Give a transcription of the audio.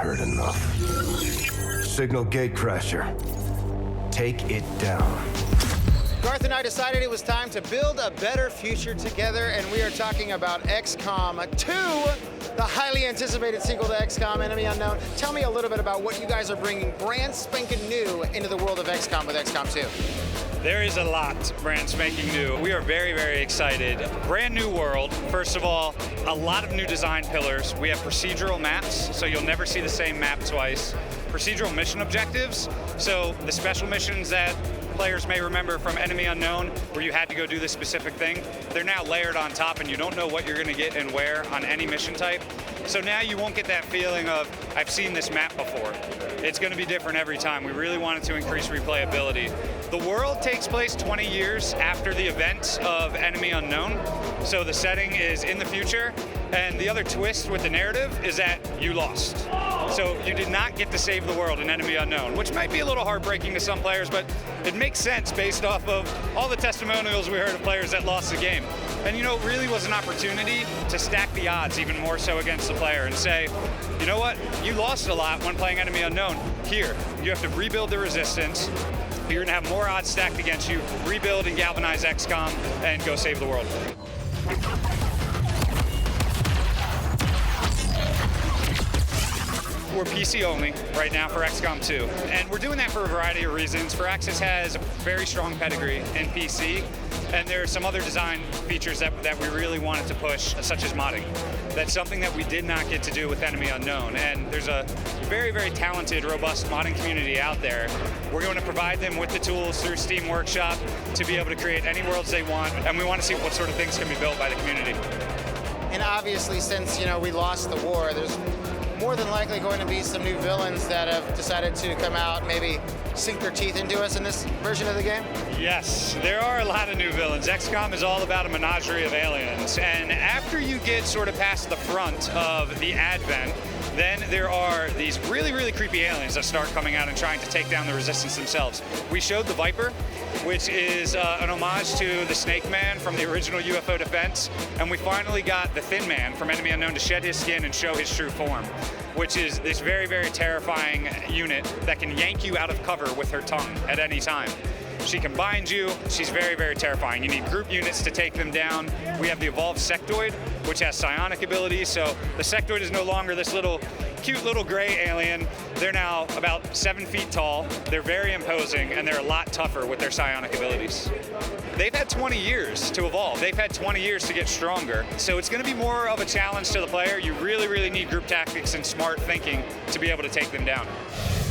heard enough. Signal gatecrasher. Take it down. Garth and I decided it was time to build a better future together, and we are talking about XCOM 2, the highly anticipated sequel to XCOM Enemy Unknown. Tell me a little bit about what you guys are bringing brand spanking new into the world of XCOM with XCOM 2. There is a lot brand spanking new. We are very, very excited. Brand new world. First of all, a lot of new design pillars. We have procedural maps, so you'll never see the same map twice. Procedural mission objectives, so the special missions that players may remember from Enemy Unknown, where you had to go do this specific thing, they're now layered on top and you don't know what you're gonna get and where on any mission type. So now you won't get that feeling of, I've seen this map before. It's gonna be different every time. We really wanted to increase replayability. The world takes place 20 years after the events of Enemy Unknown, so the setting is in the future, and the other twist with the narrative is that you lost. So you did not get to save the world in Enemy Unknown, which might be a little heartbreaking to some players, but it makes sense based off of all the testimonials we heard of players that lost the game. And you know, it really was an opportunity to stack the odds even more so against the player and say, you know what, you lost a lot when playing Enemy Unknown. Here, you have to rebuild the resistance. You're gonna have more odds stacked against you. Rebuild and galvanize XCOM and go save the world. We're PC only right now for XCOM 2, and we're doing that for a variety of reasons. Firaxis has a very strong pedigree in PC, and there are some other design features that we really wanted to push, such as modding. That's something that we did not get to do with Enemy Unknown, and there's a very, very talented, robust modding community out there. We're going to provide them with the tools through Steam Workshop to be able to create any worlds they want, and we want to see what sort of things can be built by the community. And obviously, since we lost the war, there's more than likely going to be some new villains that have decided to come out, maybe sink their teeth into us in this version of the game? Yes, there are a lot of new villains. XCOM is all about a menagerie of aliens, and after you get sort of past the front of the advent, then there are these really, really creepy aliens that start coming out and trying to take down the resistance themselves. We showed the Viper, which is an homage to the Snake Man from the original UFO Defense, and we finally got the Thin Man from Enemy Unknown to shed his skin and show his true form, which is this very, very terrifying unit that can yank you out of cover with her tongue at any time. She can bind you. She's very, very terrifying. You need group units to take them down. We have the evolved Sectoid, which has psionic abilities. So the Sectoid is no longer this cute little gray alien. They're now about 7 feet tall. They're very imposing, and they're a lot tougher with their psionic abilities. They've had 20 years to evolve. They've had 20 years to get stronger. So it's going to be more of a challenge to the player. You really, really need group tactics and smart thinking to be able to take them down.